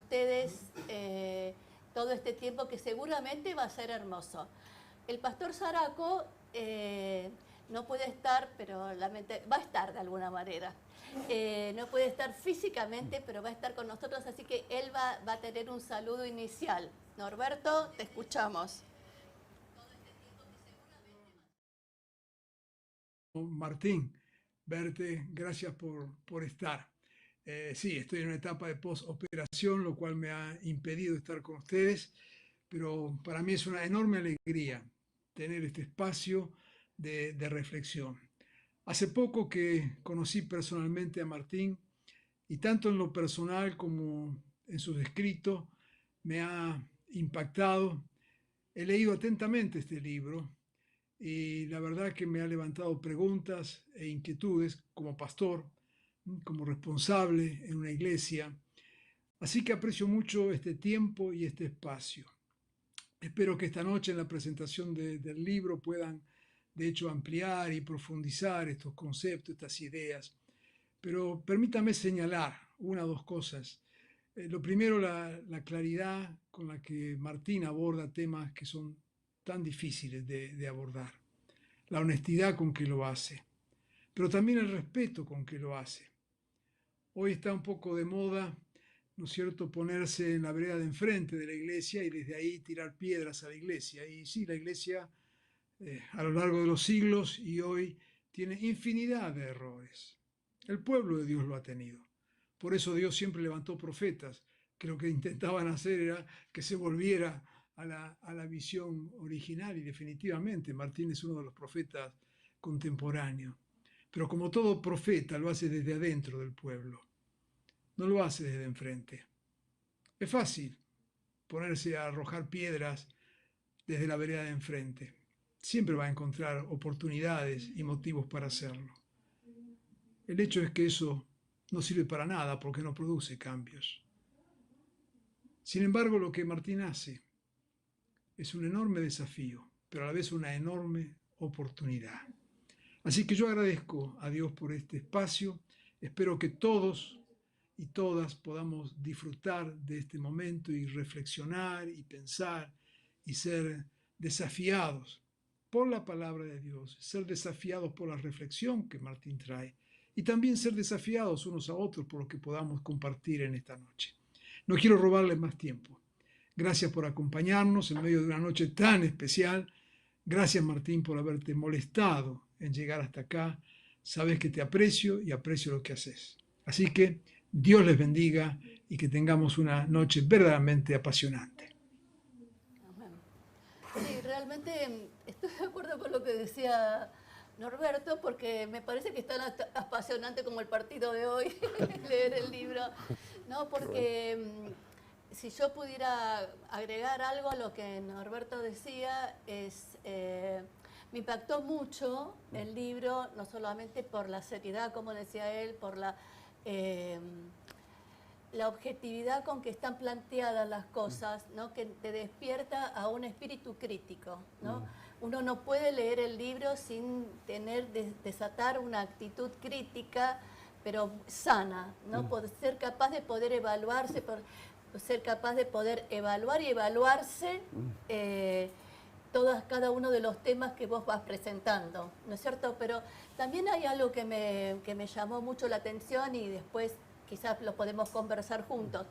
ustedes todo este tiempo que seguramente va a ser hermoso. El pastor Zaraco no puede estar, pero va a estar de alguna manera. No puede estar físicamente, pero va a estar con nosotros, así que él va a tener un saludo inicial. Norberto, te escuchamos. Martín, verte, gracias por estar. Sí, estoy en una etapa de post-operación, lo cual me ha impedido estar con ustedes, pero para mí es una enorme alegría tener este espacio de reflexión. Hace poco que conocí personalmente a Martín y tanto en lo personal como en sus escritos me ha impactado. He leído atentamente este libro y la verdad que me ha levantado preguntas e inquietudes como pastor, como responsable en una iglesia. Así que aprecio mucho este tiempo y este espacio. Espero que esta noche en la presentación del libro puedan, de hecho, ampliar y profundizar estos conceptos, estas ideas. Pero permítame señalar una o dos cosas. Lo primero, la claridad con la que Martín aborda temas que son tan difíciles de abordar. La honestidad con que lo hace, pero también el respeto con que lo hace. Hoy está un poco de moda, ¿no es cierto?, ponerse en la vereda de enfrente de la iglesia y desde ahí tirar piedras a la iglesia. Y sí, la iglesia a lo largo de los siglos y hoy tiene infinidad de errores. El pueblo de Dios lo ha tenido. Por eso Dios siempre levantó profetas, que lo que intentaban hacer era que se volviera a la visión original, y definitivamente Martín es uno de los profetas contemporáneos. Pero como todo profeta lo hace desde adentro del pueblo, no lo hace desde enfrente. Es fácil ponerse a arrojar piedras desde la vereda de enfrente. Siempre va a encontrar oportunidades y motivos para hacerlo. El hecho es que eso no sirve para nada porque no produce cambios. Sin embargo, lo que Martín hace es un enorme desafío, pero a la vez una enorme oportunidad. Así que yo agradezco a Dios por este espacio. Espero que todos y todas podamos disfrutar de este momento y reflexionar y pensar y ser desafiados por la palabra de Dios, ser desafiados por la reflexión que Martín trae y también ser desafiados unos a otros por lo que podamos compartir en esta noche. No quiero robarles más tiempo. Gracias por acompañarnos en medio de una noche tan especial. Gracias, Martín, por haberte molestado en llegar hasta acá. Sabes que te aprecio y aprecio lo que haces. Así que Dios les bendiga y que tengamos una noche verdaderamente apasionante. Sí, realmente estoy de acuerdo con lo que decía Norberto, porque me parece que es tan apasionante como el partido de hoy, leer el libro, ¿no? Porque si yo pudiera agregar algo a lo que Norberto decía, me impactó mucho el libro, no solamente por la seriedad, como decía él, por la objetividad con que están planteadas las cosas, ¿no? Que te despierta a un espíritu crítico, ¿no? Uno no puede leer el libro sin desatar una actitud crítica, pero sana, ¿no? Por ser capaz de poder evaluarse, por ser capaz de poder evaluar y evaluarse cada uno de los temas que vos vas presentando, ¿no es cierto? Pero también hay algo que me llamó mucho la atención y después quizás lo podemos conversar juntos.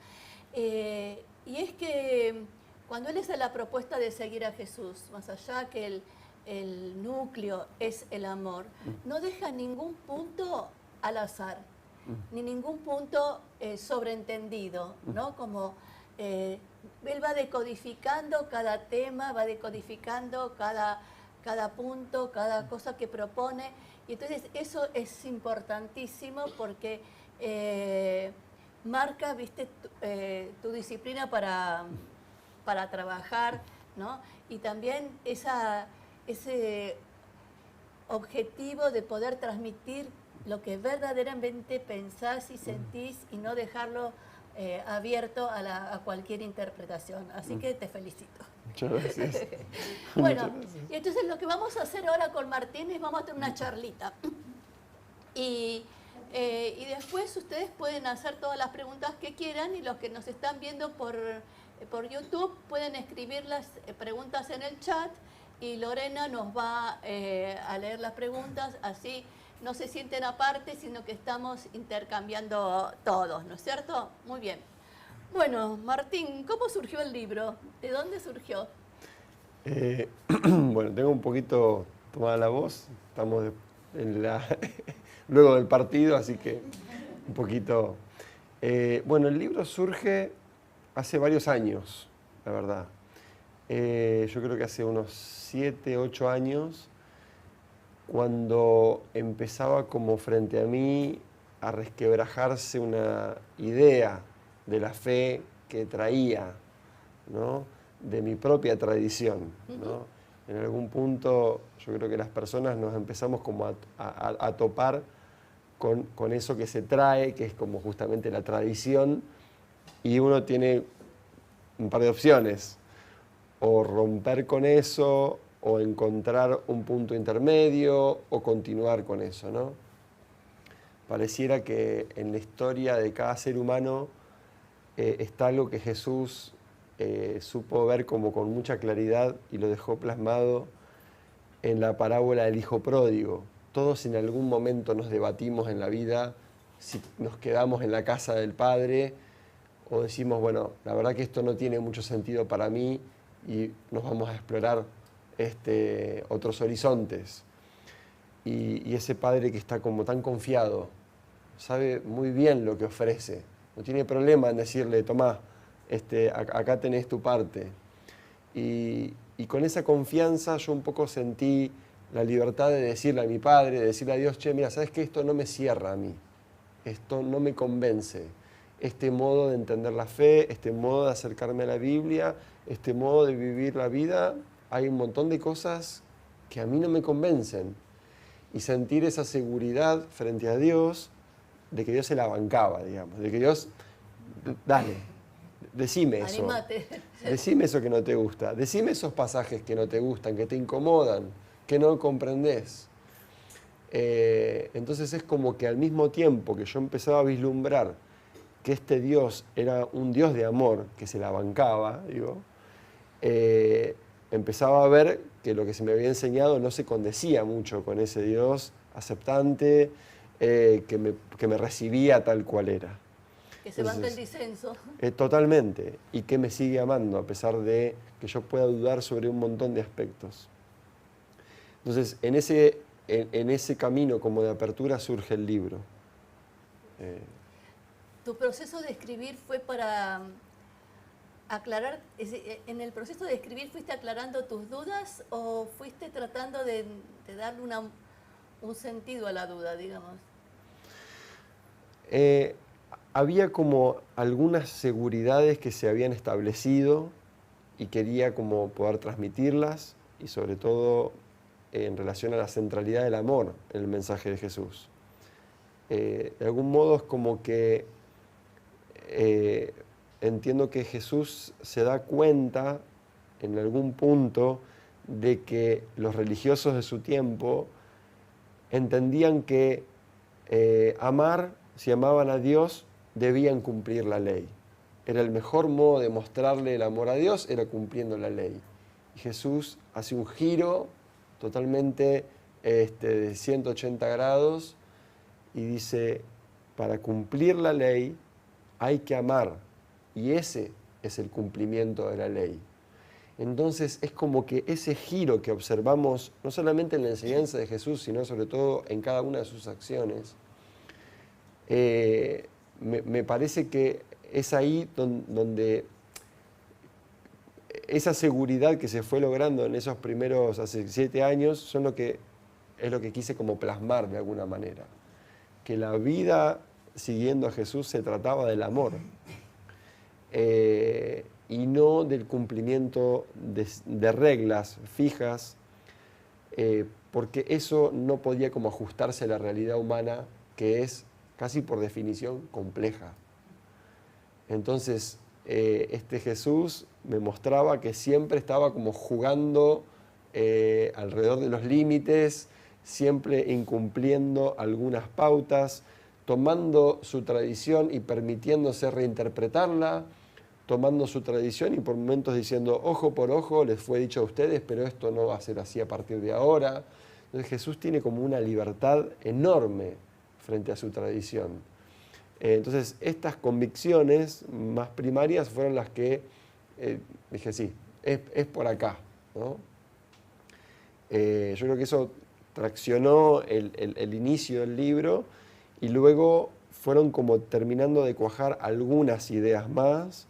Y es que cuando él hace la propuesta de seguir a Jesús, más allá que el núcleo es el amor, no deja ningún punto al azar, ni ningún punto sobreentendido, ¿no? Como él va decodificando cada tema, va decodificando cada punto, cada cosa que propone, y entonces eso es importantísimo porque marca, viste, tu disciplina para trabajar, ¿no? Y también ese objetivo de poder transmitir lo que verdaderamente pensás y sentís y no dejarlo abierto a cualquier interpretación. Así que te felicito. Muchas gracias. Bueno, Muchas gracias. y entonces lo que vamos a hacer ahora con Martín es vamos a tener una charlita. Y Y después ustedes pueden hacer todas las preguntas que quieran y los que nos están viendo por YouTube pueden escribir las preguntas en el chat y Lorena nos va a leer las preguntas, así no se sienten aparte, sino que estamos intercambiando todos, ¿no es cierto? Muy bien. Bueno, Martín, ¿cómo surgió el libro? ¿De dónde surgió? Bueno, tengo un poquito tomada la voz, estamos luego del partido, así que un poquito... bueno, el libro surge hace varios años, la verdad. Yo creo que hace unos 7, 8 años, cuando empezaba como frente a mí a resquebrajarse una idea de la fe que traía, ¿no? De mi propia tradición, ¿no? En algún punto yo creo que las personas nos empezamos como a topar con eso que se trae, que es como justamente la tradición, y uno tiene un par de opciones, o romper con eso, o encontrar un punto intermedio, o continuar con eso, ¿no? Pareciera que en la historia de cada ser humano está algo que Jesús supo ver como con mucha claridad y lo dejó plasmado en la parábola del hijo pródigo. Todos en algún momento nos debatimos en la vida si nos quedamos en la casa del Padre o decimos, bueno, la verdad que esto no tiene mucho sentido para mí y nos vamos a explorar otros horizontes. Y ese Padre que está como tan confiado, sabe muy bien lo que ofrece, no tiene problema en decirle, tomá, acá tenés tu parte. Y con esa confianza yo un poco sentí la libertad de decirle a mi padre, de decirle a Dios, che, mira, ¿sabes qué? Esto no me cierra a mí, esto no me convence. Este modo de entender la fe, este modo de acercarme a la Biblia, este modo de vivir la vida, hay un montón de cosas que a mí no me convencen. Y sentir esa seguridad frente a Dios de que Dios se la bancaba, digamos, de que Dios, dale, decime eso. Anímate. Decime eso que no te gusta. Decime esos pasajes que no te gustan, que te incomodan, que no comprendés. Entonces es como que al mismo tiempo que yo empezaba a vislumbrar que este Dios era un Dios de amor, que se la bancaba, digo, empezaba a ver que lo que se me había enseñado no se condecía mucho con ese Dios aceptante, que me recibía tal cual era. Que se banca el disenso. Totalmente, y que me sigue amando a pesar de que yo pueda dudar sobre un montón de aspectos. Entonces, en ese camino como de apertura surge el libro. ¿Tu proceso de escribir fue para aclarar, en el proceso de escribir fuiste aclarando tus dudas o fuiste tratando de darle un sentido a la duda, digamos? Había como algunas seguridades que se habían establecido y quería como poder transmitirlas y sobre todo en relación a la centralidad del amor en el mensaje de Jesús. De algún modo es como que entiendo que Jesús se da cuenta en algún punto de que los religiosos de su tiempo entendían que amar, si amaban a Dios, debían cumplir la ley. Era el mejor modo de mostrarle el amor a Dios, era cumpliendo la ley. Y Jesús hace un giro totalmente de 180 grados y dice, para cumplir la ley hay que amar. Y ese es el cumplimiento de la ley. Entonces es como que ese giro que observamos, no solamente en la enseñanza de Jesús, sino sobre todo en cada una de sus acciones, me parece que es ahí donde esa seguridad que se fue logrando en esos primeros, hace 7 años, es lo que quise como plasmar de alguna manera. Que la vida siguiendo a Jesús se trataba del amor y no del cumplimiento de reglas fijas, porque eso no podía como ajustarse a la realidad humana, que es casi por definición compleja. Entonces, Jesús me mostraba que siempre estaba como jugando alrededor de los límites, siempre incumpliendo algunas pautas, tomando su tradición y permitiéndose reinterpretarla, tomando su tradición y por momentos diciendo, ojo por ojo, les fue dicho a ustedes, pero esto no va a ser así a partir de ahora. Entonces Jesús tiene como una libertad enorme frente a su tradición. Entonces estas convicciones más primarias fueron las que dije, sí, es por acá, ¿no? Yo creo que eso traccionó el inicio del libro y luego fueron como terminando de cuajar algunas ideas más,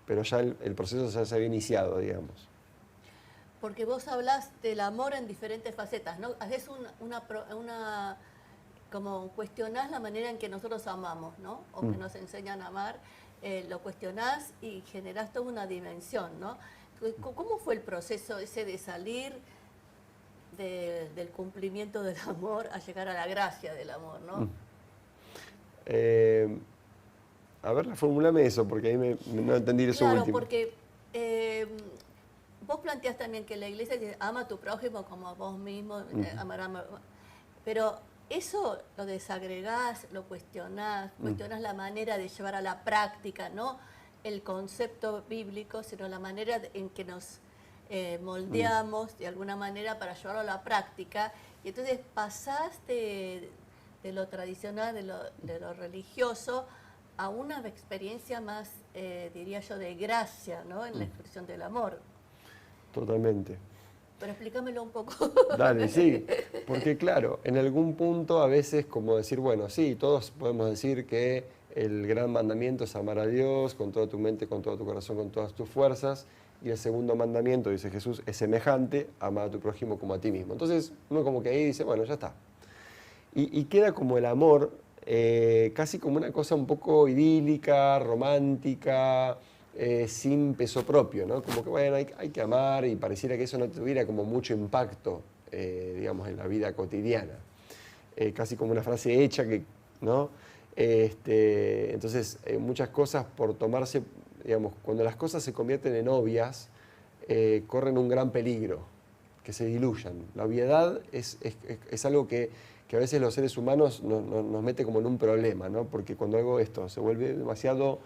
pero ya el proceso ya se había iniciado, digamos. Porque vos hablas del amor en diferentes facetas, ¿no? Haces como cuestionás la manera en que nosotros amamos, ¿no? O que nos enseñan a amar, lo cuestionás y generás toda una dimensión, ¿no? ¿Cómo fue el proceso ese de salir del cumplimiento del amor a llegar a la gracia del amor, ¿no? A ver, formulame eso, porque ahí no entendí eso claro, último. Porque vos planteás también que la iglesia dice, ama a tu prójimo como a vos mismo, pero eso lo desagregás, lo cuestionás, cuestionás la manera de llevar a la práctica, no el concepto bíblico, sino la manera en que nos moldeamos de alguna manera para llevarlo a la práctica. Y entonces pasás de lo tradicional, de lo religioso, a una experiencia más, diría yo, de gracia, ¿no? En la expresión del amor. Totalmente. Pero explícamelo un poco. Dale, sí, porque claro, en algún punto a veces como decir, bueno, sí, todos podemos decir que el gran mandamiento es amar a Dios con toda tu mente, con todo tu corazón, con todas tus fuerzas, y el segundo mandamiento, dice Jesús, es semejante, amar a tu prójimo como a ti mismo. Entonces uno como que ahí dice, bueno, ya está. Y queda como el amor casi como una cosa un poco idílica, romántica, sin peso propio, ¿no? Como que bueno, hay que amar y pareciera que eso no tuviera como mucho impacto, digamos, en la vida cotidiana. Casi como una frase hecha que, ¿no? Entonces, muchas cosas por tomarse, digamos, cuando las cosas se convierten en obvias, corren un gran peligro, que se diluyan. La obviedad es algo que a veces los seres humanos nos mete como en un problema, ¿no? Porque cuando algo esto se vuelve demasiado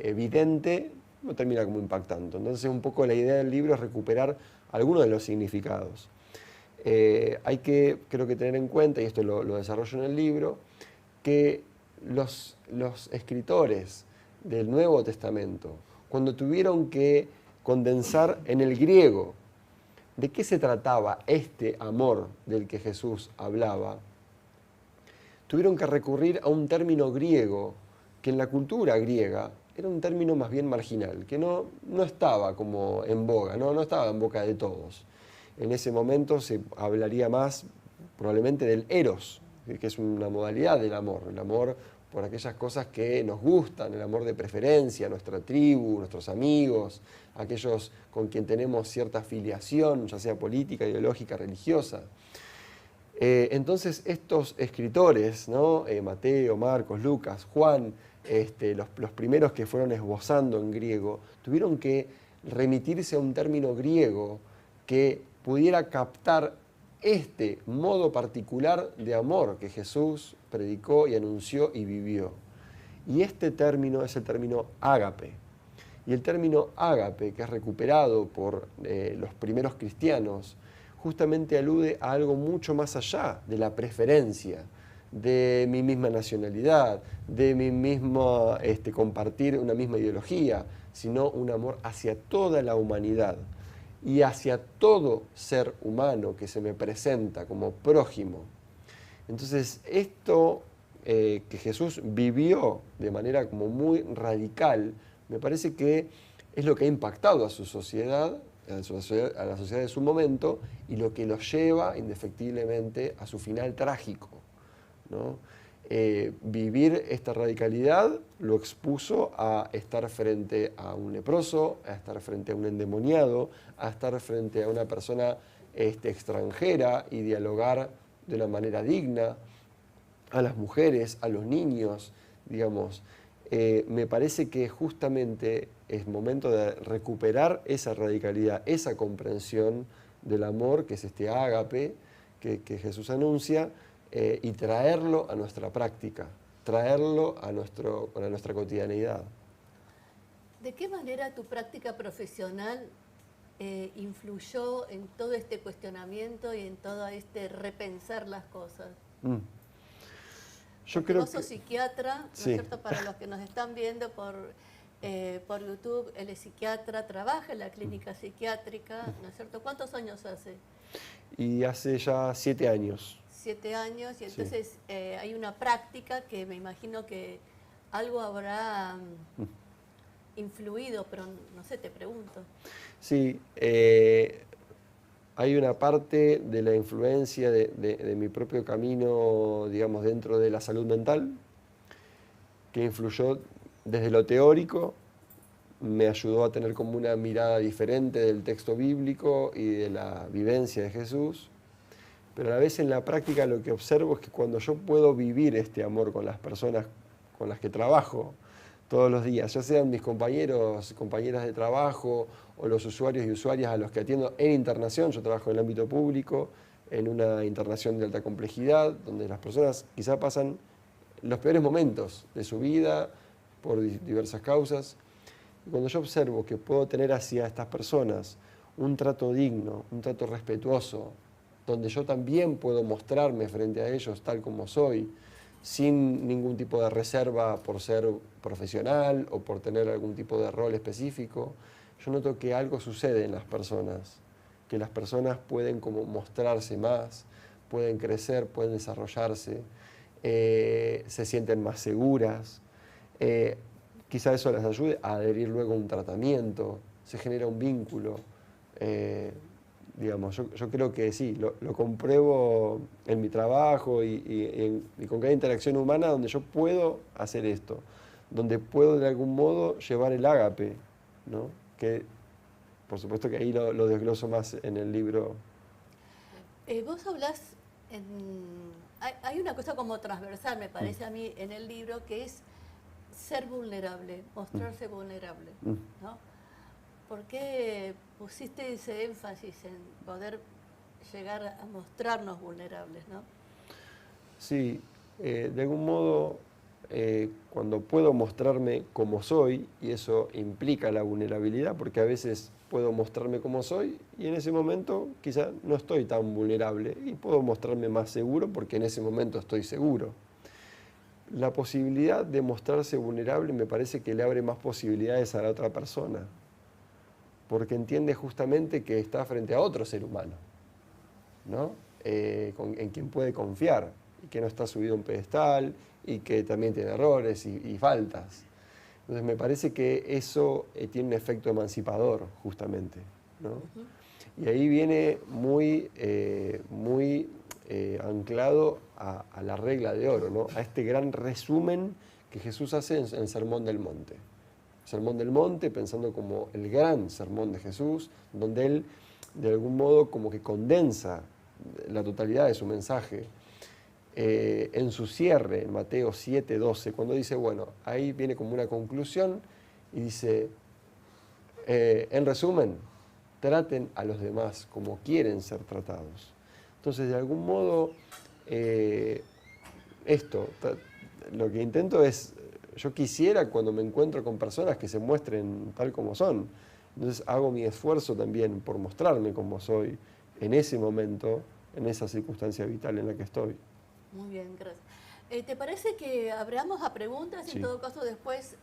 evidente, no termina como impactando. Entonces un poco la idea del libro es recuperar algunos de los significados. Hay que, creo que tener en cuenta, y esto lo desarrollo en el libro, que los escritores del Nuevo Testamento, cuando tuvieron que condensar en el griego de qué se trataba este amor del que Jesús hablaba, tuvieron que recurrir a un término griego que en la cultura griega era un término más bien marginal, que no estaba como en boga, no estaba en boca de todos. En ese momento se hablaría más probablemente del eros, que es una modalidad del amor, el amor por aquellas cosas que nos gustan, el amor de preferencia, nuestra tribu, nuestros amigos, aquellos con quien tenemos cierta filiación, ya sea política, ideológica, religiosa. Entonces estos escritores, ¿no? Mateo, Marcos, Lucas, Juan, los primeros que fueron esbozando en griego, tuvieron que remitirse a un término griego que pudiera captar este modo particular de amor que Jesús predicó y anunció y vivió. Y este término es el término ágape. Y el término ágape, que es recuperado por los primeros cristianos, justamente alude a algo mucho más allá de la preferencia, de mi misma nacionalidad, de mi mismo compartir una misma ideología, sino un amor hacia toda la humanidad y hacia todo ser humano que se me presenta como prójimo. Entonces, esto que Jesús vivió de manera como muy radical, me parece que es lo que ha impactado a su sociedad, a la sociedad de su momento, y lo que lo lleva indefectiblemente a su final trágico, ¿no? Vivir esta radicalidad lo expuso a estar frente a un leproso, a estar frente a un endemoniado, a estar frente a una persona extranjera y dialogar de una manera digna, a las mujeres, a los niños, digamos. Me parece que justamente es momento de recuperar esa radicalidad, esa comprensión del amor, que es este ágape que Jesús anuncia, y traerlo a nuestra práctica, traerlo a nuestra cotidianidad. ¿De qué manera tu práctica profesional influyó en todo este cuestionamiento y en todo este repensar las cosas? Yo Porque creo vos sos psiquiatra, ¿no es sí. cierto? Para los que nos están viendo por YouTube, él es psiquiatra, trabaja en la clínica psiquiátrica, ¿no es cierto? ¿Cuántos años hace? Y hace ya 7 años. 7 años, y Sí. entonces hay una práctica que me imagino que algo habrá influido, pero no sé, te pregunto. Sí, hay una parte de la influencia de mi propio camino, digamos, dentro de la salud mental, que influyó desde lo teórico, me ayudó a tener como una mirada diferente del texto bíblico y de la vivencia de Jesús, pero a la vez en la práctica lo que observo es que cuando yo puedo vivir este amor con las personas con las que trabajo todos los días, ya sean mis compañeros, compañeras de trabajo o los usuarios y usuarias a los que atiendo en internación, yo trabajo en el ámbito público, en una internación de alta complejidad, donde las personas quizá pasan los peores momentos de su vida por diversas causas. Y cuando yo observo que puedo tener hacia estas personas un trato digno, un trato respetuoso, donde yo también puedo mostrarme frente a ellos tal como soy, sin ningún tipo de reserva por ser profesional o por tener algún tipo de rol específico, yo noto que algo sucede en las personas, que las personas pueden como mostrarse más, pueden crecer, pueden desarrollarse, se sienten más seguras. Quizá eso les ayude a adherir luego a un tratamiento, se genera un vínculo. Digamos, yo creo que sí, lo compruebo en mi trabajo y con cada interacción humana donde yo puedo hacer esto, donde puedo de algún modo llevar el ágape, ¿no? Que por supuesto que ahí lo desgloso más en el libro. Vos hablás, hay una cosa como transversal, me parece a mí, en el libro, que es ser vulnerable, mostrarse vulnerable, ¿no? ¿Por qué pusiste ese énfasis en poder llegar a mostrarnos vulnerables, no? Sí, de algún modo, cuando puedo mostrarme como soy, y eso implica la vulnerabilidad, porque a veces puedo mostrarme como soy y en ese momento quizá no estoy tan vulnerable y puedo mostrarme más seguro porque en ese momento estoy seguro. La posibilidad de mostrarse vulnerable me parece que le abre más posibilidades a la otra persona, porque entiende justamente que está frente a otro ser humano, ¿no? En quien puede confiar y que no está subido a un pedestal y que también tiene errores y faltas. Entonces me parece que eso tiene un efecto emancipador justamente, ¿no? Y ahí viene muy anclado a la regla de oro, ¿no? A este gran resumen que Jesús hace en el Sermón del Monte. Sermón del Monte, pensando como el gran sermón de Jesús, donde él de algún modo como que condensa la totalidad de su mensaje en su cierre, en Mateo 7:12, cuando dice, bueno, ahí viene como una conclusión y dice, en resumen, traten a los demás como quieren ser tratados. Entonces, de algún modo, lo que intento es, yo quisiera cuando me encuentro con personas que se muestren tal como son. Entonces hago mi esfuerzo también por mostrarme como soy en ese momento, en esa circunstancia vital en la que estoy. Muy bien, gracias. ¿Te parece que abramos a preguntas? Sí. En todo caso, después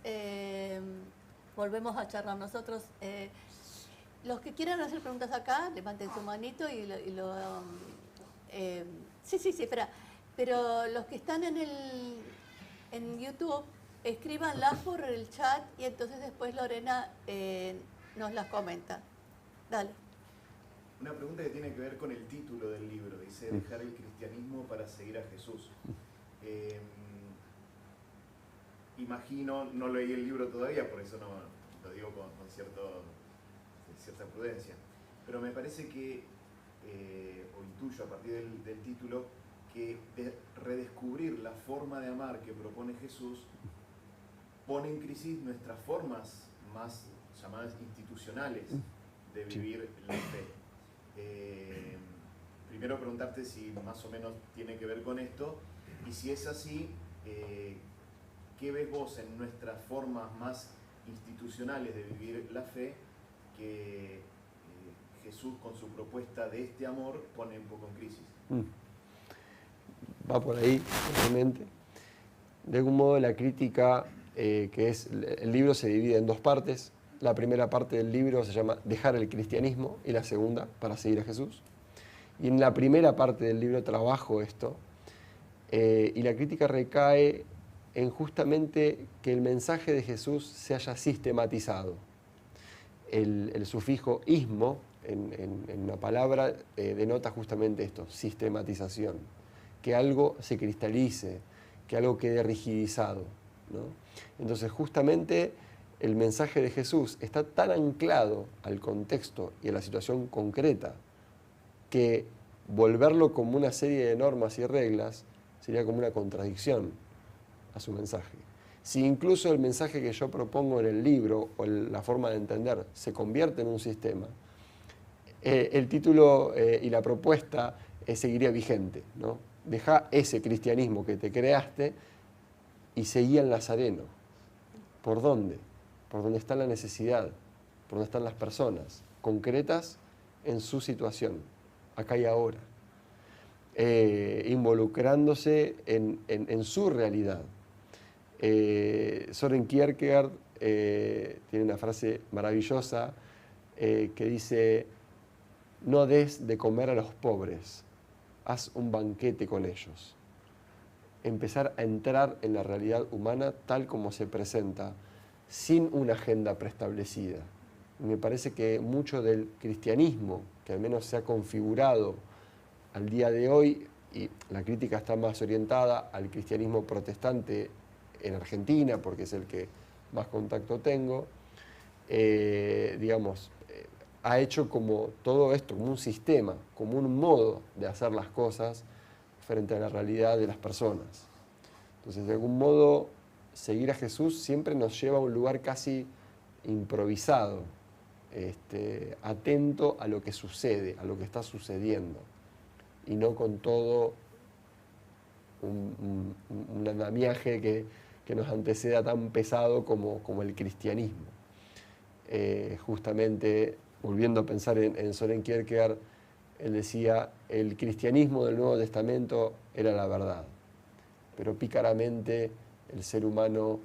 volvemos a charlar nosotros. Los que quieran hacer preguntas acá, levanten su manito sí, espera. Pero los que están en YouTube, escríbanlas por el chat y entonces después Lorena nos las comenta. Dale. Una pregunta que tiene que ver con el título del libro. Dice, dejar el cristianismo para seguir a Jesús. Imagino, no leí el libro todavía, por eso no lo digo con cierta prudencia, pero me parece que, o intuyo a partir del título, que redescubrir la forma de amar que propone Jesús pone en crisis nuestras formas más llamadas institucionales de vivir la fe. primero preguntarte si más o menos tiene que ver con esto, y si es así, ¿qué ves vos en nuestras formas más institucionales de vivir la fe que Jesús con su propuesta de este amor pone un poco en crisis? Va por ahí, realmente. De algún modo la crítica, el libro se divide en dos partes. La primera parte del libro se llama Dejar el cristianismo y la segunda, Para seguir a Jesús. Y en la primera parte del libro trabajo esto, y la crítica recae en justamente que el mensaje de Jesús se haya sistematizado. El sufijo ismo en una palabra denota justamente esto, sistematización, que algo se cristalice, que algo quede rigidizado, ¿no? Entonces justamente el mensaje de Jesús está tan anclado al contexto y a la situación concreta que volverlo como una serie de normas y reglas sería como una contradicción a su mensaje. Si incluso el mensaje que yo propongo en el libro o la forma de entender se convierte en un sistema, el título y la propuesta seguiría vigente, ¿no? Deja ese cristianismo que te creaste y seguí al Nazareno. ¿Por dónde? Por donde está la necesidad, por donde están las personas concretas en su situación, acá y ahora, involucrándose en su realidad. Søren Kierkegaard tiene una frase maravillosa que dice: no des de comer a los pobres, haz un banquete con ellos. Empezar a entrar en la realidad humana tal como se presenta, sin una agenda preestablecida. Me parece que mucho del cristianismo, que al menos se ha configurado al día de hoy, y la crítica está más orientada al cristianismo protestante en Argentina, porque es el que más contacto tengo, ha hecho como todo esto, como un sistema, como un modo de hacer las cosas frente a la realidad de las personas. Entonces, de algún modo, seguir a Jesús siempre nos lleva a un lugar casi improvisado, atento a lo que sucede, a lo que está sucediendo, y no con todo un andamiaje que nos anteceda tan pesado como el cristianismo. Justamente, volviendo a pensar en Søren Kierkegaard, él decía: el cristianismo del Nuevo Testamento era la verdad, pero pícaramente el ser humano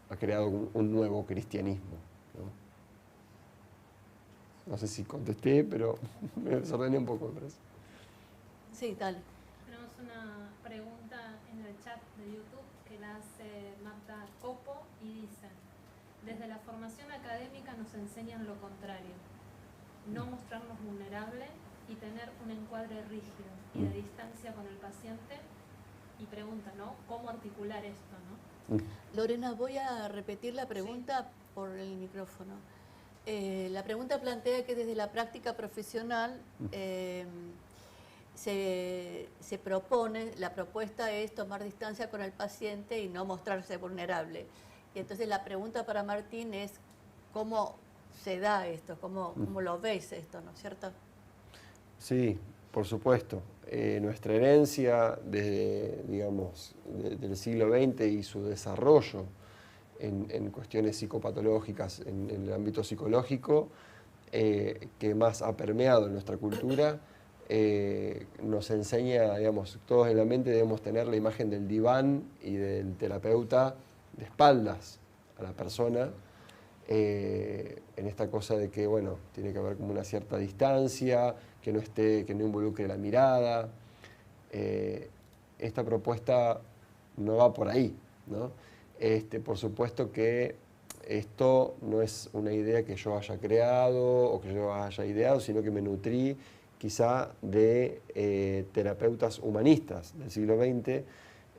ha creado un nuevo cristianismo, ¿no? No sé si contesté, pero me desordené un poco, me parece. Sí, dale. Tenemos una pregunta en el chat de YouTube que la hace Marta Copo y dice: desde la formación académica nos enseñan lo contrario, no mostrarnos vulnerables y tener un encuadre rígido y de distancia con el paciente, y pregunta, ¿no?, ¿cómo articular esto, no? Lorena, voy a repetir la pregunta por el micrófono. La pregunta plantea que desde la práctica profesional se propone, la propuesta es tomar distancia con el paciente y no mostrarse vulnerable. Y entonces la pregunta para Martín es: ¿cómo se da esto? ¿Cómo lo ves esto, no es cierto? Sí, por supuesto. Nuestra herencia desde, del siglo XX y su desarrollo en cuestiones psicopatológicas, en el ámbito psicológico, que más ha permeado en nuestra cultura, nos enseña, todos en la mente debemos tener la imagen del diván y del terapeuta de espaldas a la persona, en esta cosa de que, tiene que haber como una cierta distancia, que no involucre la mirada. Esta propuesta no va por ahí, ¿no? Por supuesto que esto no es una idea que yo haya creado o que yo haya ideado, sino que me nutrí quizá de terapeutas humanistas del siglo XX,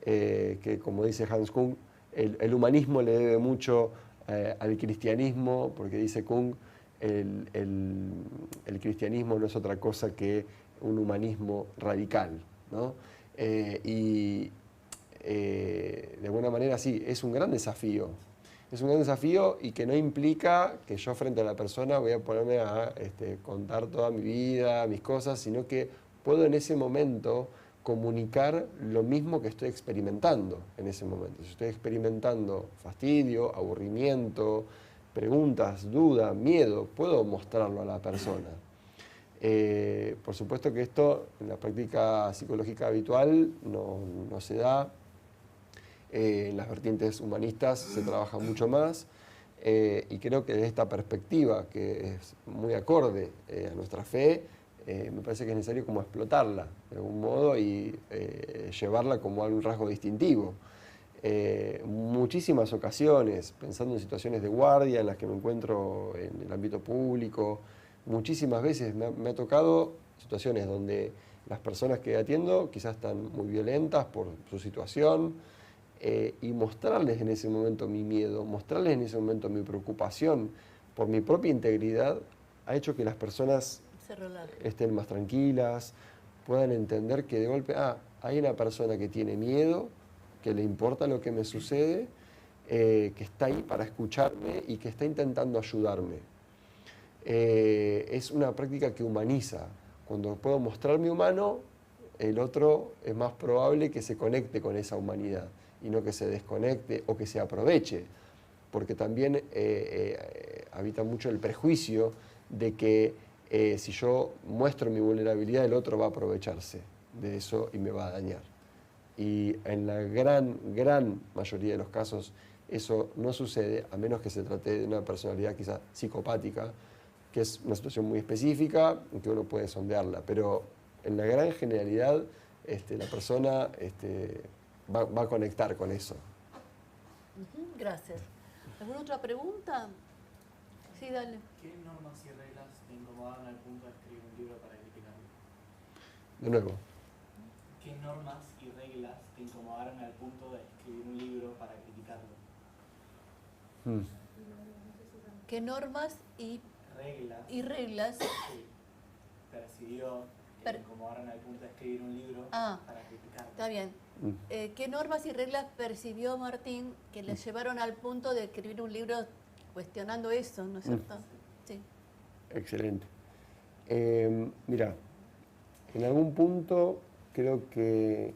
que, como dice Hans Kung, el humanismo le debe mucho al cristianismo, porque dice Kung, el cristianismo no es otra cosa que un humanismo radical, ¿no? De alguna manera sí, es un gran desafío. Es un gran desafío y que no implica que yo frente a la persona voy a ponerme a contar toda mi vida, mis cosas, sino que puedo en ese momento comunicar lo mismo que estoy experimentando en ese momento. Si estoy experimentando fastidio, aburrimiento, preguntas, duda, miedo, puedo mostrarlo a la persona. Por supuesto que esto en la práctica psicológica habitual no se da. En las vertientes humanistas se trabaja mucho más y creo que desde esta perspectiva, que es muy acorde a nuestra fe, me parece que es necesario como explotarla de algún modo y llevarla como algún rasgo distintivo. Muchísimas ocasiones, pensando en situaciones de guardia en las que me encuentro en el ámbito público, muchísimas veces me ha tocado situaciones donde las personas que atiendo quizás están muy violentas por su situación y mostrarles en ese momento mi miedo, mostrarles en ese momento mi preocupación por mi propia integridad ha hecho que las personas estén más tranquilas, puedan entender que de golpe, hay una persona que tiene miedo, que le importa lo que me sucede, que está ahí para escucharme y que está intentando ayudarme. Es una práctica que humaniza. Cuando puedo mostrarme humano, el otro es más probable que se conecte con esa humanidad y no que se desconecte o que se aproveche, porque también habita mucho el prejuicio de que si yo muestro mi vulnerabilidad, el otro va a aprovecharse de eso y me va a dañar. Y en la gran mayoría de los casos eso no sucede, a menos que se trate de una personalidad quizá psicopática, que es una situación muy específica en que uno puede sondearla, pero en la gran generalidad la persona va a conectar con eso. Gracias. ¿Alguna otra pregunta? Sí, dale. ¿Qué normas y reglas te incomodaron al punto de escribir un libro para criticarlo? De nuevo. ¿Qué normas y reglas te incomodaron al punto de escribir un libro para criticarlo? ¿Qué normas y reglas sí, percibió que te incomodaron al punto de escribir un libro para criticarlo? Está bien. ¿Qué normas y reglas percibió Martín que le llevaron al punto de escribir un libro cuestionando eso, ¿no es cierto? Sí. Excelente. Mira, en algún punto creo que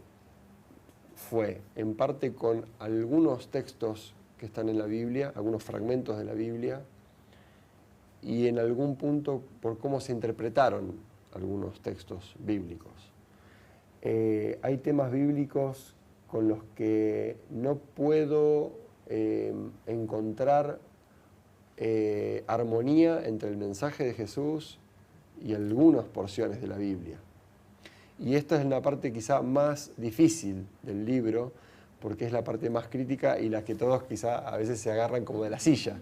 fue en parte con algunos textos que están en la Biblia, algunos fragmentos de la Biblia, y en algún punto por cómo se interpretaron algunos textos bíblicos. Hay temas bíblicos con los que no puedo encontrar armonía entre el mensaje de Jesús y algunas porciones de la Biblia. Y esta es la parte quizá más difícil del libro, porque es la parte más crítica y la que todos quizá a veces se agarran como de la silla.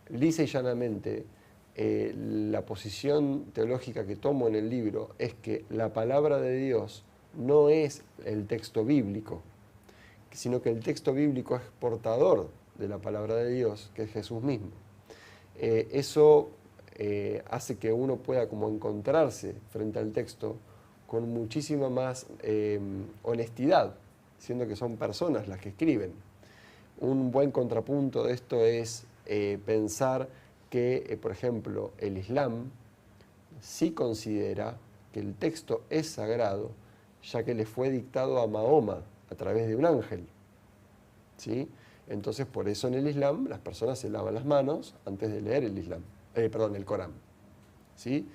Lisa y llanamente, la posición teológica que tomo en el libro es que la palabra de Dios no es el texto bíblico, sino que el texto bíblico es portador de la palabra de Dios, que es Jesús mismo. Eso hace que uno pueda como encontrarse frente al texto con muchísima más honestidad, siendo que son personas las que escriben. Un buen contrapunto de esto es pensar que, por ejemplo, el Islam sí considera que el texto es sagrado, ya que le fue dictado a Mahoma a través de un ángel, ¿sí? Entonces, por eso en el Islam las personas se lavan las manos antes de leer el Corán, ¿sí?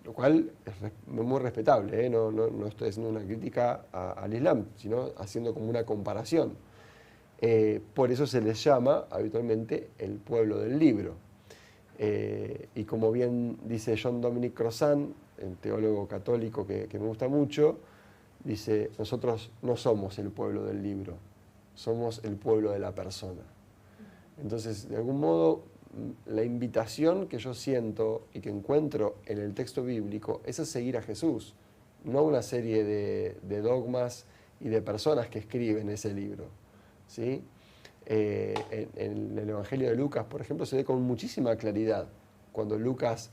Lo cual es muy respetable, no estoy haciendo una crítica al Islam, sino haciendo como una comparación. Por eso se les llama habitualmente el pueblo del libro. Y como bien dice John Dominic Crossan, el teólogo católico que me gusta mucho, dice, nosotros no somos el pueblo del libro, somos el pueblo de la persona. Entonces, de algún modo, la invitación que yo siento y que encuentro en el texto bíblico es a seguir a Jesús, no una serie de dogmas y de personas que escriben ese libro, ¿sí? En el Evangelio de Lucas, por ejemplo, se ve con muchísima claridad cuando Lucas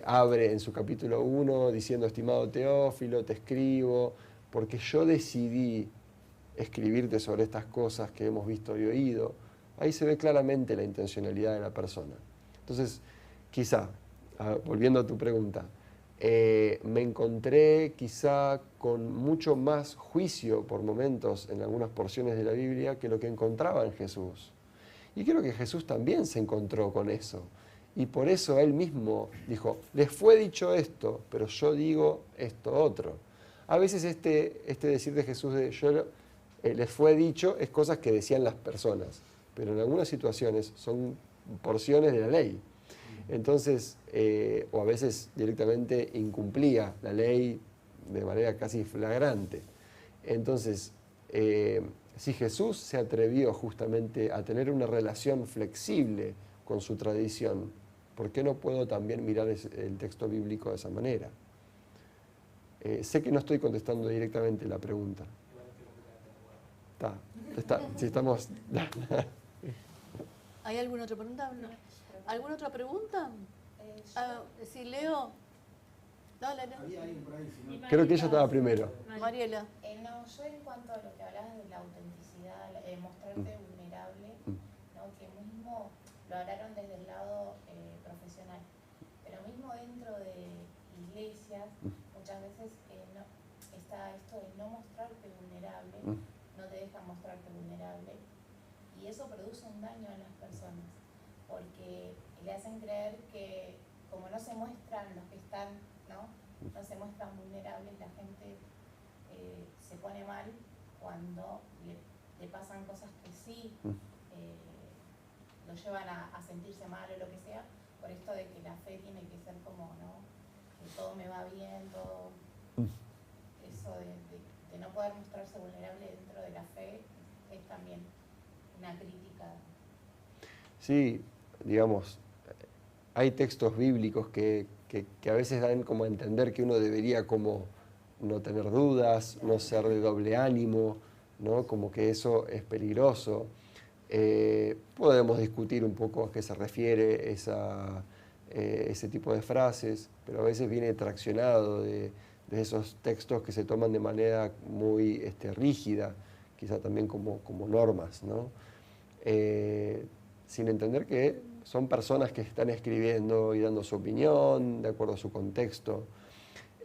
abre en su capítulo 1 diciendo, estimado Teófilo, te escribo porque yo decidí escribirte sobre estas cosas que hemos visto y oído. Ahí se ve claramente la intencionalidad de la persona. Entonces, quizá, volviendo a tu pregunta, me encontré quizá con mucho más juicio por momentos en algunas porciones de la Biblia que lo que encontraba en Jesús. Y creo que Jesús también se encontró con eso. Y por eso él mismo dijo, les fue dicho esto, pero yo digo esto otro. A veces este decir de Jesús de les fue dicho es cosas que decían las personas, pero en algunas situaciones son porciones de la ley. Entonces, o a veces directamente incumplía la ley de manera casi flagrante. Entonces, si Jesús se atrevió justamente a tener una relación flexible con su tradición, ¿por qué no puedo también mirar el texto bíblico de esa manera? Sé que no estoy contestando directamente la pregunta. Si estamos... ¿Hay alguna otra pregunta? ¿Alguna otra pregunta? Si Leo... Dale, Leo. Había alguien por ahí, si no. Creo que ella estaba primero. Mariela. No, yo en cuanto a lo que hablabas de la autenticidad, mostrarte vulnerable, ¿no? Que mismo lo hablaron desde el lado profesional, pero mismo dentro de iglesias, muchas veces no, está esto de no mostrarte vulnerable, no te dejan mostrarte vulnerable, y eso produce un daño en las personas, porque le hacen creer que como no se muestran los que están, no se muestran vulnerables, la gente se pone mal cuando le pasan cosas que sí lo llevan a sentirse mal o lo que sea, por esto de que la fe tiene que ser como, ¿no? Que todo me va bien, todo eso de no poder mostrarse vulnerable dentro de la fe es también una crítica. Sí, digamos, hay textos bíblicos que a veces dan como a entender que uno debería como no tener dudas, no ser de doble ánimo, ¿no? Como que eso es peligroso. Podemos discutir un poco a qué se refiere ese tipo de frases, pero a veces viene traccionado de esos textos que se toman de manera muy rígida, quizá también como normas, ¿no? Sin entender que son personas que están escribiendo y dando su opinión de acuerdo a su contexto.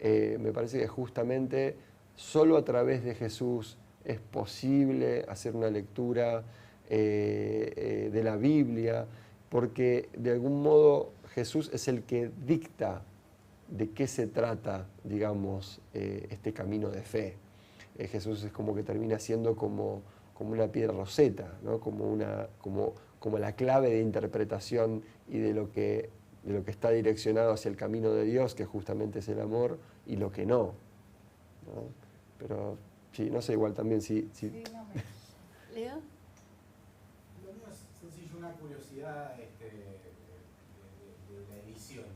Me parece que justamente solo a través de Jesús es posible hacer una lectura de la Biblia, porque de algún modo Jesús es el que dicta de qué se trata, digamos, este camino de fe. Jesús es como que termina siendo como una piedra roseta, ¿no? como la clave de interpretación y de lo que está direccionado hacia el camino de Dios, que justamente es el amor, y lo que no, ¿no? Pero sí, no sé, igual también si... ¿Leo? Lo mío es sencillo, una curiosidad de la edición.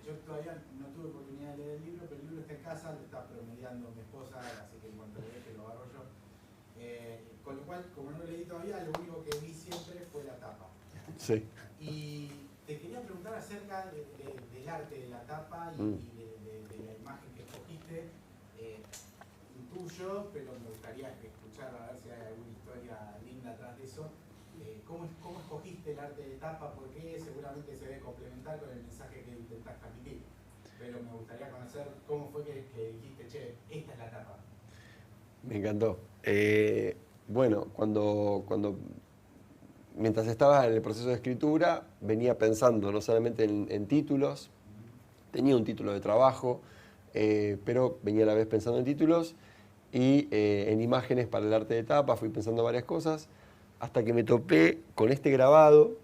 Yo todavía no tuve oportunidad de leer el libro, pero el libro está en casa, lo está promediando mi esposa, así que en cuanto lo deje lo agarro yo. Con lo cual, como no lo leí todavía, lo único que vi siempre fue la tapa. Sí. Y te quería preguntar acerca del arte de la tapa y de la imagen que escogiste. Intuyo, pero me gustaría escuchar a ver si hay alguna historia linda atrás de eso. ¿Cómo escogiste el arte de tapa? ¿Por qué? Seguramente se debe complementar con el mensaje que intentás transmitir. Pero me gustaría conocer cómo fue que dijiste, che, esta es la tapa. Me encantó. Bueno, mientras estaba en el proceso de escritura, venía pensando no solamente en títulos, tenía un título de trabajo, pero venía a la vez pensando en títulos y en imágenes para el arte de tapa, fui pensando varias cosas, hasta que me topé con este grabado,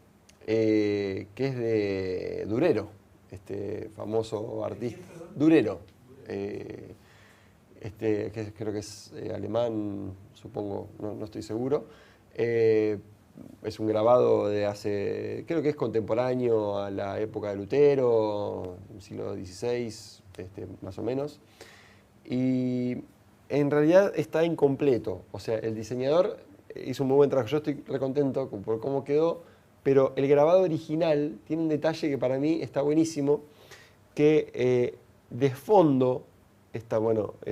que es de Durero, este famoso artista. Durero. Que creo que es alemán, supongo, no estoy seguro. Es un grabado de hace, creo que es contemporáneo a la época de Lutero, siglo XVI, más o menos. Y en realidad está incompleto, o sea, el diseñador hizo un muy buen trabajo, yo estoy recontento por cómo quedó, pero el grabado original tiene un detalle que para mí está buenísimo, que de fondo está,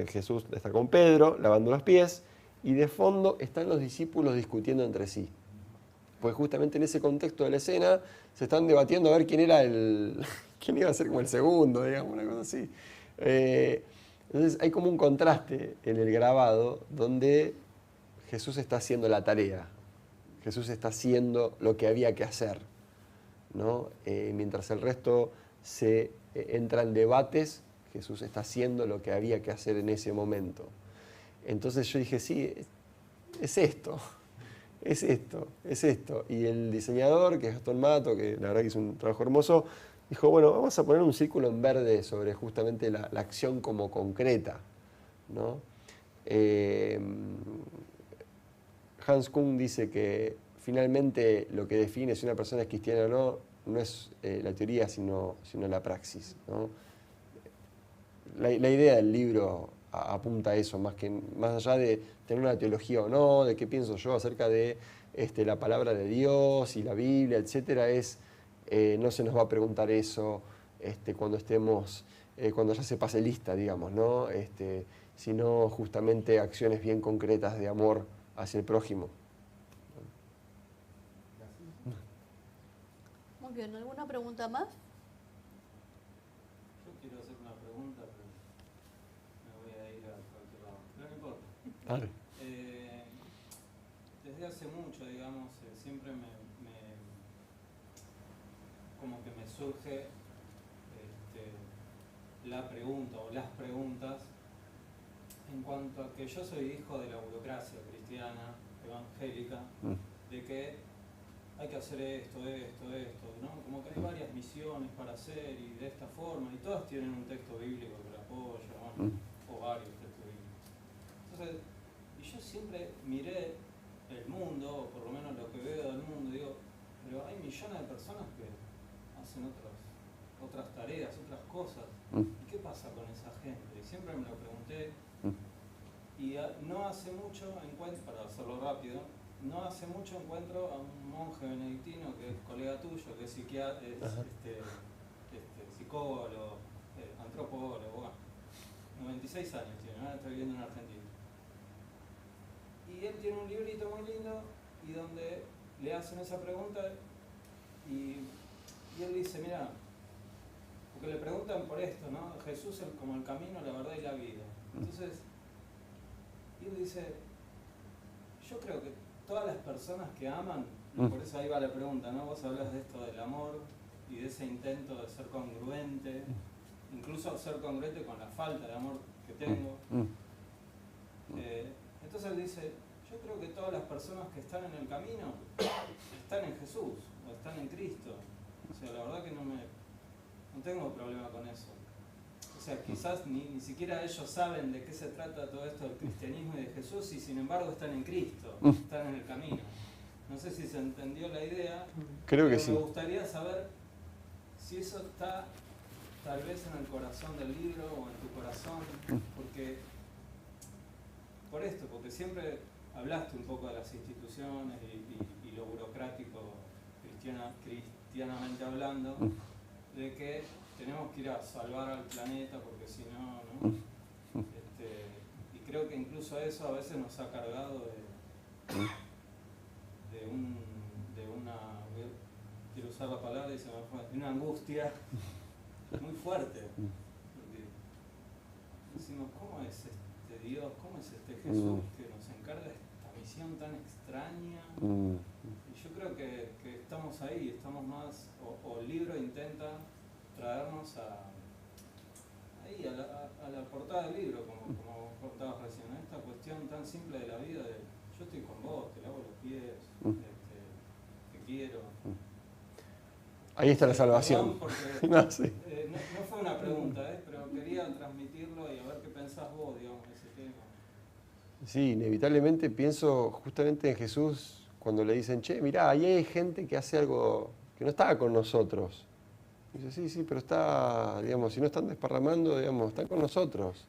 Jesús está con Pedro lavando los pies y de fondo están los discípulos discutiendo entre sí. Pues justamente en ese contexto de la escena se están debatiendo a ver quién era quién iba a ser como el segundo, digamos, una cosa así. Entonces hay como un contraste en el grabado donde Jesús está haciendo la tarea, Jesús está haciendo lo que había que hacer, ¿no? Mientras el resto se entra en debates, Jesús está haciendo lo que había que hacer en ese momento. Entonces yo dije, sí, es esto. Es esto, es esto. Y el diseñador, que es Gastón Mato, que la verdad que hizo un trabajo hermoso, dijo, bueno, vamos a poner un círculo en verde sobre justamente la acción como concreta, ¿no? Hans Kung dice que finalmente lo que define si una persona es cristiana o no, no es la teoría, sino la praxis, ¿no? La idea del libro apunta a eso, más allá de tener una teología o no, de qué pienso yo acerca de la palabra de Dios y la Biblia, etcétera, no se nos va a preguntar eso cuando ya se pase lista, digamos, ¿no? Sino justamente acciones bien concretas de amor hacia el prójimo. Muy bien, ¿alguna pregunta más? Yo quiero hacer una pregunta, pero me voy a ir a cualquier lado. Pero no importa. Dale. Desde hace mucho, digamos, siempre como que me surge la pregunta o las preguntas en cuanto a que yo soy hijo de la burocracia cristiana, evangélica, de que hay que hacer esto, ¿no? Como que hay varias misiones para hacer y de esta forma, y todas tienen un texto bíblico que lo apoya, ¿no? O varios textos bíblicos. Entonces, y yo siempre miré el mundo, o por lo menos lo que veo del mundo, digo, pero hay millones de personas que hacen otras tareas, otras cosas. ¿Y qué pasa con esa gente? Y siempre me lo pregunté. Y no hace mucho encuentro, para hacerlo rápido, no hace mucho encuentro a un monje benedictino que es colega tuyo, que es psiquiatra, psicólogo, antropólogo, bueno, 96 años tiene, ahora está viviendo en Argentina. Y él tiene un librito muy lindo y donde le hacen esa pregunta y él dice, mira, porque le preguntan por esto, ¿no? Jesús es como el camino, la verdad y la vida. Entonces, y él dice, yo creo que todas las personas que aman, y por eso ahí va la pregunta, ¿no? Vos hablas de esto del amor y de ese intento de ser congruente, incluso ser congruente con la falta de amor que tengo. Entonces él dice, yo creo que todas las personas que están en el camino están en Jesús, o están en Cristo. O sea, la verdad que no tengo problema con eso. O sea, quizás ni siquiera ellos saben de qué se trata todo esto del cristianismo y de Jesús, y sin embargo están en Cristo, están en el camino. No sé si se entendió la idea. Creo que sí. Me gustaría saber si eso está tal vez en el corazón del libro o en tu corazón, porque porque siempre hablaste un poco de las instituciones y lo burocrático, cristianamente hablando, de que tenemos que ir a salvar al planeta porque si no, ¿no? Y creo que incluso eso a veces nos ha cargado de una, quiero usar la palabra y se me fue, de una angustia muy fuerte. Porque decimos, ¿cómo es este Dios? ¿Cómo es este Jesús que nos encarga esta misión tan extraña? Y yo creo que estamos ahí, estamos más, o el libro intenta traernos a la portada del libro, como contabas recién, ¿no? Esta cuestión tan simple de la vida de yo estoy con vos, te lavo los pies, te quiero. Ahí está la salvación. Porque, no, sí. No fue una pregunta, pero quería transmitirlo y a ver qué pensás vos, digamos, de ese tema. Sí, inevitablemente pienso justamente en Jesús cuando le dicen, che, mirá, ahí hay gente que hace algo que no estaba con nosotros. Y dice, sí, pero está, digamos, si no están desparramando, digamos, están con nosotros.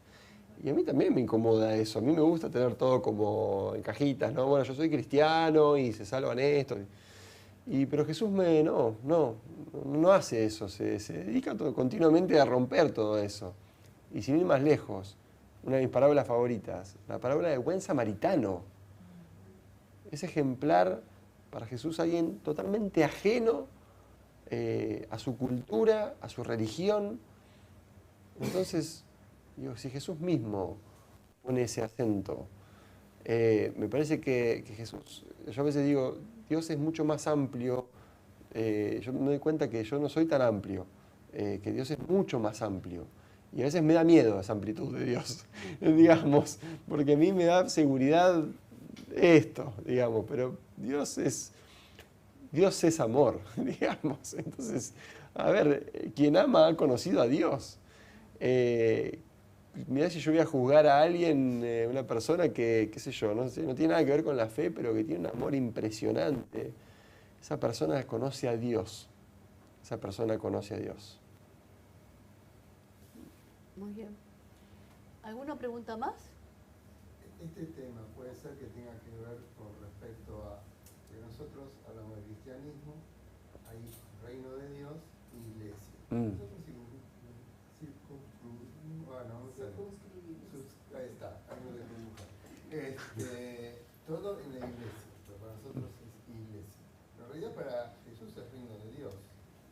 Y a mí también me incomoda eso. A mí me gusta tener todo como en cajitas, ¿no? Bueno, yo soy cristiano y se salvan esto. Pero Jesús no hace eso. Se dedica continuamente a romper todo eso. Y sin ir más lejos, una de mis parábolas favoritas, la parábola del buen samaritano. Es ejemplar para Jesús, alguien totalmente ajeno a su cultura, a su religión. Entonces, digo, si Jesús mismo pone ese acento, me parece que Jesús, yo a veces digo, Dios es mucho más amplio, yo me doy cuenta que yo no soy tan amplio, que Dios es mucho más amplio. Y a veces me da miedo esa amplitud de Dios, digamos, porque a mí me da seguridad esto, digamos, pero Dios es amor, digamos. Entonces, a ver, quien ama ha conocido a Dios. Mirá si yo voy a juzgar a alguien, una persona que, qué sé yo, no sé, no tiene nada que ver con la fe, pero que tiene un amor impresionante. Esa persona conoce a Dios. Esa persona conoce a Dios. Muy bien. ¿Alguna pregunta más? Este tema puede ser que tenga que ver con respecto a que nosotros hablamos de cristianismo, hay reino de Dios y iglesia. Nosotros ahí está, algo de dibujar. Todo en la iglesia, pero para nosotros es iglesia. Pero en realidad para Jesús es reino de Dios.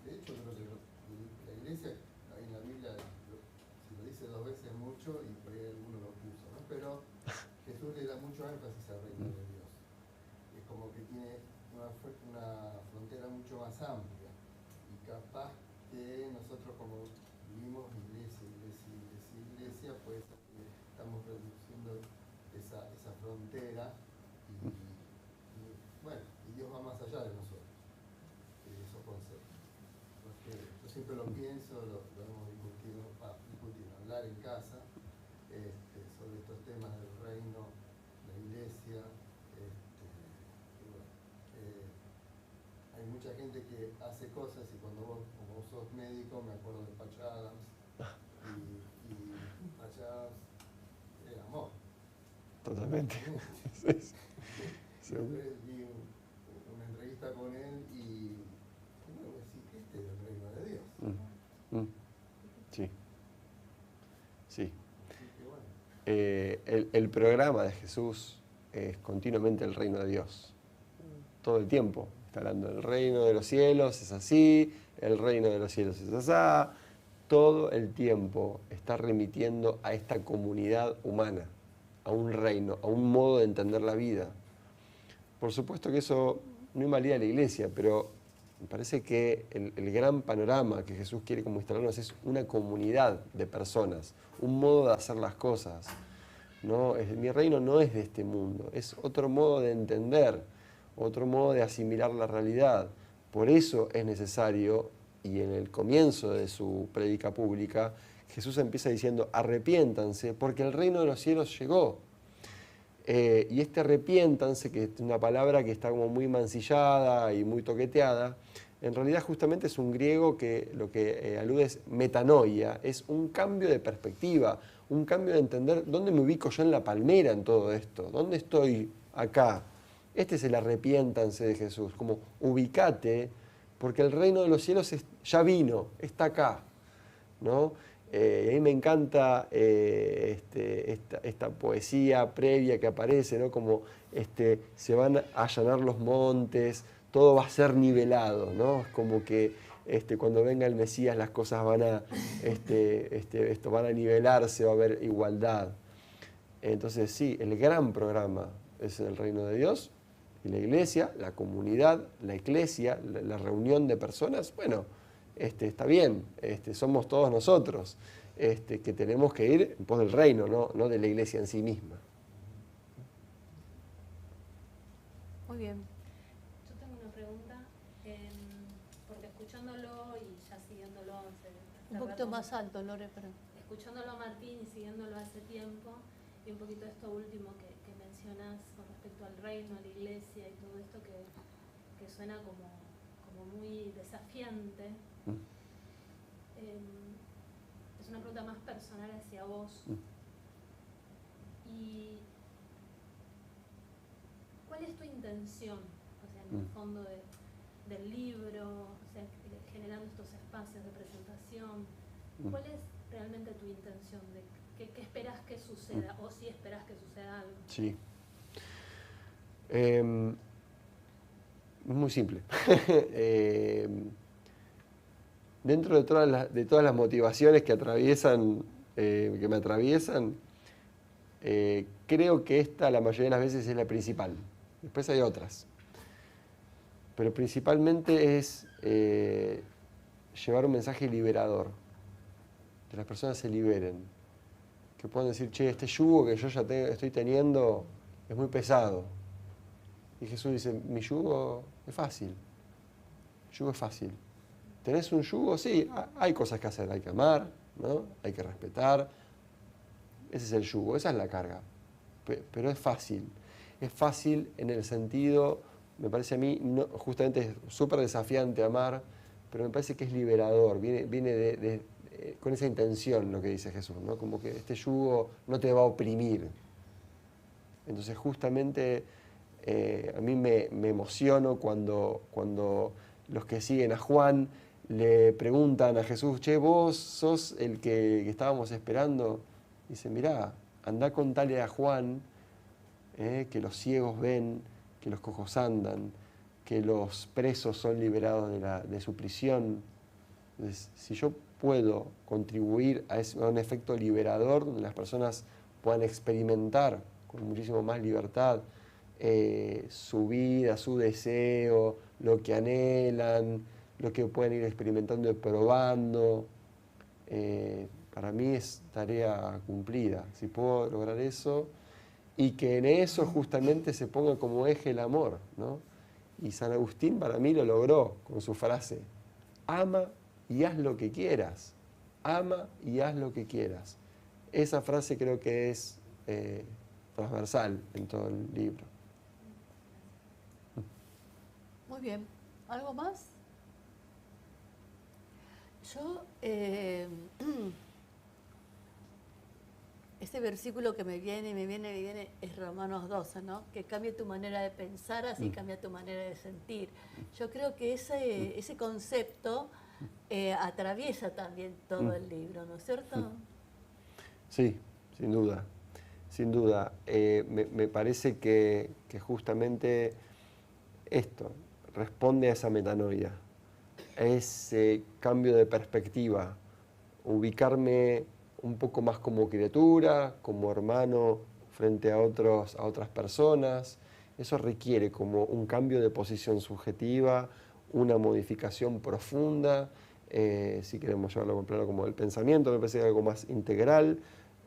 De hecho, creo que la iglesia, ahí en la Biblia, si lo dice dos veces mucho y por ahí alguno lo puso, ¿no? Pero Jesús le da mucho énfasis al reino de Dios. Es como que tiene una frontera mucho más amplia. Y capaz que nosotros como vivimos iglesia, pues estamos reduciendo esa frontera y bueno, y Dios va más allá de nosotros, de esos conceptos. Porque yo siempre lo pienso, lo hemos discutido, hablar en casa sobre estos temas del reino, la iglesia. Hay mucha gente que hace cosas y cuando como vos sos médico, me acuerdo de Patch Adams, y Patch Adams era amor. Totalmente. Siempre vi una entrevista con él y bueno, decir, este es el reino de Dios. Sí. Sí. Bueno. El programa de Jesús es continuamente el reino de Dios. Todo el tiempo. Está hablando del reino de los cielos, es así, el reino de los cielos es así. Todo el tiempo está remitiendo a esta comunidad humana, a un reino, a un modo de entender la vida. Por supuesto que eso no invalida a la iglesia, pero me parece que el gran panorama que Jesús quiere como instalarnos es una comunidad de personas, un modo de hacer las cosas. ¿No? Mi reino no es de este mundo, es otro modo de entender, otro modo de asimilar la realidad. Por eso es necesario, y en el comienzo de su prédica pública, Jesús empieza diciendo, arrepiéntanse, porque el reino de los cielos llegó. Y este arrepiéntanse, que es una palabra que está como muy mancillada y muy toqueteada, en realidad justamente es un griego que lo que alude es metanoia, es un cambio de perspectiva, un cambio de entender dónde me ubico yo en la palmera en todo esto, dónde estoy acá. Este es el arrepiéntanse de Jesús, como ubicate, porque el reino de los cielos ya vino, está acá, ¿no? A mí me encanta esta poesía previa que aparece, ¿no? Como se van a allanar los montes, todo va a ser nivelado, ¿no? Es como que cuando venga el Mesías las cosas van a nivelarse, va a haber igualdad. Entonces sí, el gran programa es el reino de Dios y la iglesia, la comunidad, la eclesia, la reunión de personas, bueno, está bien, somos todos nosotros que tenemos que ir en pos del reino, no de la iglesia en sí misma. Muy bien. Yo tengo una pregunta, porque escuchándolo y ya siguiéndolo Un poquito más alto, Lore, pero... escuchándolo a Martín y siguiéndolo hace tiempo, y un poquito esto último que mencionas con respecto al reino, a la iglesia y todo esto que suena como muy desafiante. Es una pregunta más personal hacia vos. ¿Y cuál es tu intención? O sea, en el fondo del libro, o sea, generando estos espacios de presentación, ¿cuál es realmente tu intención? ¿Qué esperás que suceda? O si esperás que suceda algo. Sí. Es muy simple. Dentro de todas las motivaciones que me atraviesan, creo que esta la mayoría de las veces es la principal. Después hay otras. Pero principalmente es llevar un mensaje liberador. Que las personas se liberen. Que puedan decir, che, este yugo que yo ya estoy teniendo es muy pesado. Y Jesús dice, mi yugo es fácil. El yugo es fácil. ¿Tenés un yugo? Sí, hay cosas que hacer. Hay que amar, ¿no? Hay que respetar. Ese es el yugo, esa es la carga. Pero es fácil. Es fácil en el sentido, me parece a mí, no, justamente es súper desafiante amar, pero me parece que es liberador. Viene con esa intención lo que dice Jesús, ¿no? Como que este yugo no te va a oprimir. Entonces justamente a mí me emociono cuando los que siguen a Juan le preguntan a Jesús, che, vos sos el que estábamos esperando. Dice, mirá, andá contale a Juan que los ciegos ven, que los cojos andan, que los presos son liberados de su prisión. Entonces, si yo puedo contribuir a un efecto liberador donde las personas puedan experimentar con muchísimo más libertad su vida, su deseo, lo que anhelan, lo que pueden ir experimentando y probando, para mí es tarea cumplida. Si puedo lograr eso, y que en eso justamente se ponga como eje el amor, ¿no? Y San Agustín para mí lo logró con su frase, ama y haz lo que quieras, ama y haz lo que quieras. Esa frase creo que es transversal en todo el libro. Muy bien. ¿Algo más? Yo, ese versículo que me viene, es Romanos 12, ¿no? Que cambie tu manera de pensar, así cambia tu manera de sentir. Yo creo que ese concepto atraviesa también todo el libro, ¿no es cierto? Sí, sin duda. Sin duda. Me parece que justamente esto responde a esa metanoia, a ese cambio de perspectiva, ubicarme un poco más como criatura, como hermano frente a otras personas. Eso requiere como un cambio de posición subjetiva, una modificación profunda, si queremos llevarlo claro como el pensamiento, me parece algo más integral,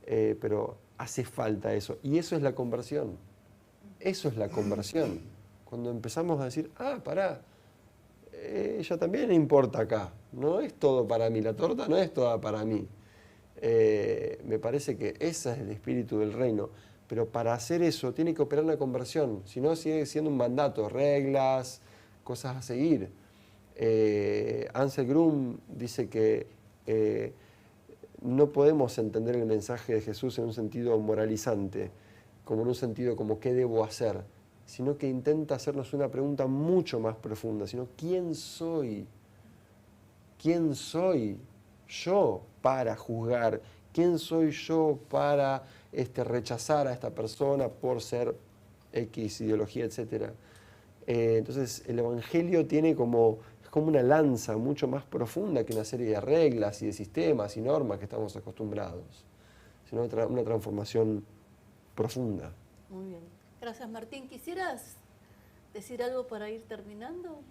pero hace falta eso. Y eso es la conversión. Eso es la conversión. Cuando empezamos a decir, pará, ella también importa acá. No es todo para mí, la torta no es toda para mí. Me parece que ese es el espíritu del reino. Pero para hacer eso tiene que operar la conversión. Si no, sigue siendo un mandato, reglas, cosas a seguir. Ansel Grum dice que no podemos entender el mensaje de Jesús en un sentido moralizante, como en un sentido como ¿qué debo hacer? Sino que intenta hacernos una pregunta mucho más profunda, sino ¿quién soy? ¿Quién soy yo para juzgar? ¿Quién soy yo para rechazar a esta persona por ser X ideología, etcétera? Entonces el Evangelio tiene es como una lanza mucho más profunda que una serie de reglas y de sistemas y normas que estamos acostumbrados, sino una transformación profunda. Muy bien. Gracias, Martín. ¿Quisieras decir algo para ir terminando?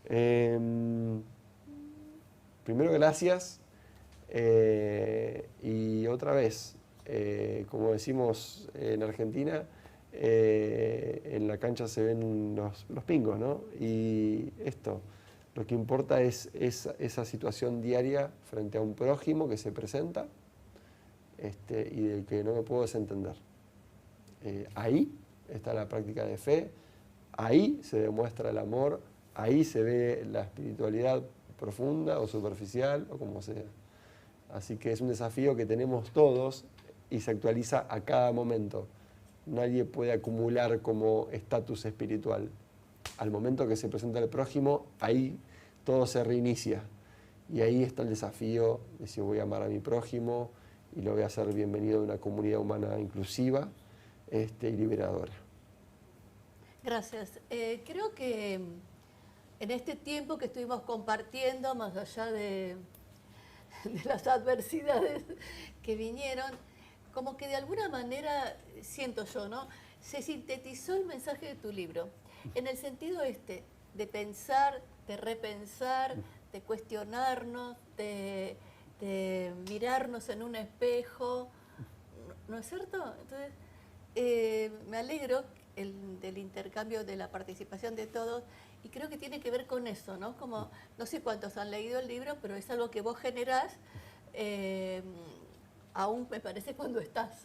Primero, gracias. Y otra vez, como decimos en Argentina, en la cancha se ven los pingos, ¿no? Y lo que importa es esa situación diaria frente a un prójimo que se presenta y del que no me puedo desentender. Ahí está la práctica de fe, ahí se demuestra el amor, ahí se ve la espiritualidad profunda o superficial o como sea. Así que es un desafío que tenemos todos y se actualiza a cada momento. Nadie puede acumular como estatus espiritual. Al momento que se presenta el prójimo, ahí todo se reinicia. Y ahí está el desafío de si voy a amar a mi prójimo y lo voy a hacer bienvenido a una comunidad humana inclusiva y liberadora. Gracias. Creo que en este tiempo que estuvimos compartiendo, más allá de las adversidades que vinieron, como que de alguna manera, siento yo, ¿no? Se sintetizó el mensaje de tu libro, en el sentido de pensar, de repensar, de cuestionarnos, de mirarnos en un espejo, ¿no es cierto? Entonces, me alegro del intercambio, de la participación de todos, y creo que tiene que ver con eso, ¿no? Como, no sé cuántos han leído el libro, pero es algo que vos generás, aún me parece cuando estás,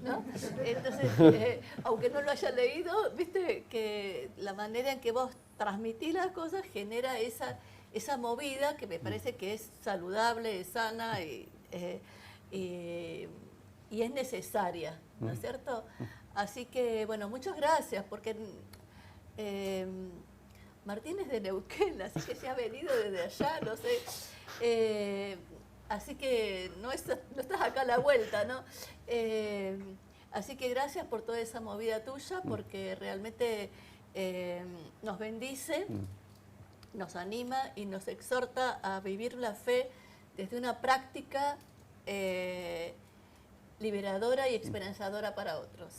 ¿no? Entonces, aunque no lo haya leído, viste que la manera en que vos transmitís las cosas genera esa movida que me parece que es saludable, es sana y es necesaria, ¿no es cierto? Así que, bueno, muchas gracias, porque Martín es de Neuquén, así que se ha venido desde allá, no sé. Así que no estás acá a la vuelta, ¿no? Así que gracias por toda esa movida tuya, porque realmente nos bendice, nos anima y nos exhorta a vivir la fe desde una práctica liberadora y esperanzadora para otros.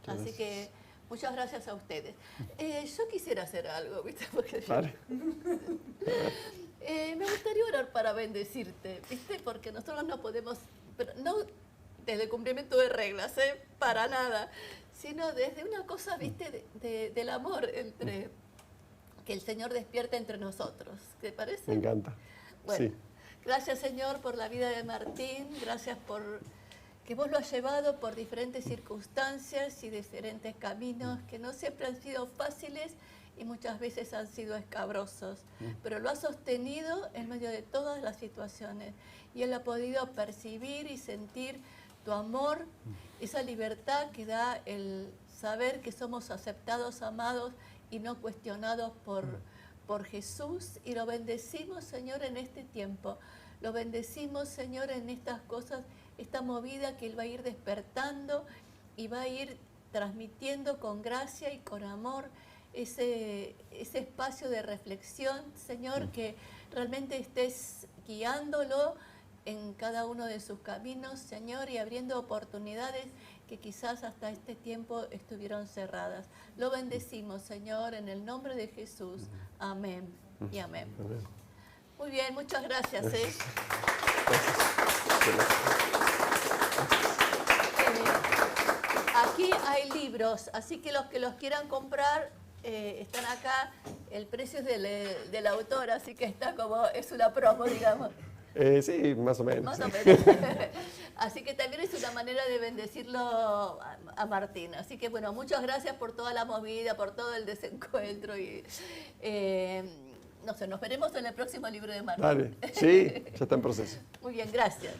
Así que muchas gracias a ustedes. Yo quisiera hacer algo, ¿viste? Porque Vale. me gustaría orar para bendecirte, ¿viste? Porque nosotros no podemos, pero no desde el cumplimiento de reglas, para nada, sino desde una cosa, ¿viste? Del amor que el Señor despierta entre nosotros. ¿Te parece? Me encanta. Bueno, Sí. Gracias, Señor, por la vida de Martín, gracias por que vos lo has llevado por diferentes circunstancias y diferentes caminos que no siempre han sido fáciles y muchas veces han sido escabrosos, pero lo has sostenido en medio de todas las situaciones y él ha podido percibir y sentir tu amor, esa libertad que da el saber que somos aceptados, amados y no cuestionados por Jesús, y lo bendecimos, Señor, en este tiempo. Lo bendecimos, Señor, en estas cosas, esta movida que Él va a ir despertando y va a ir transmitiendo con gracia y con amor ese espacio de reflexión, Señor, que realmente estés guiándolo en cada uno de sus caminos, Señor, y abriendo oportunidades que quizás hasta este tiempo estuvieron cerradas. Lo bendecimos, Señor, en el nombre de Jesús. Amén y amén. Muy bien, muchas gracias. Aquí hay libros, así que los que los quieran comprar están acá. El precio es del autor, así que está como, es una promo, digamos. Sí, más o menos. Más o menos. Así que también es una manera de bendecirlo a Martín. Así que bueno, muchas gracias por toda la movida, por todo el desencuentro. Y, no sé, nos veremos en el próximo libro de Martín. Vale, sí, ya está en proceso. Muy bien, gracias.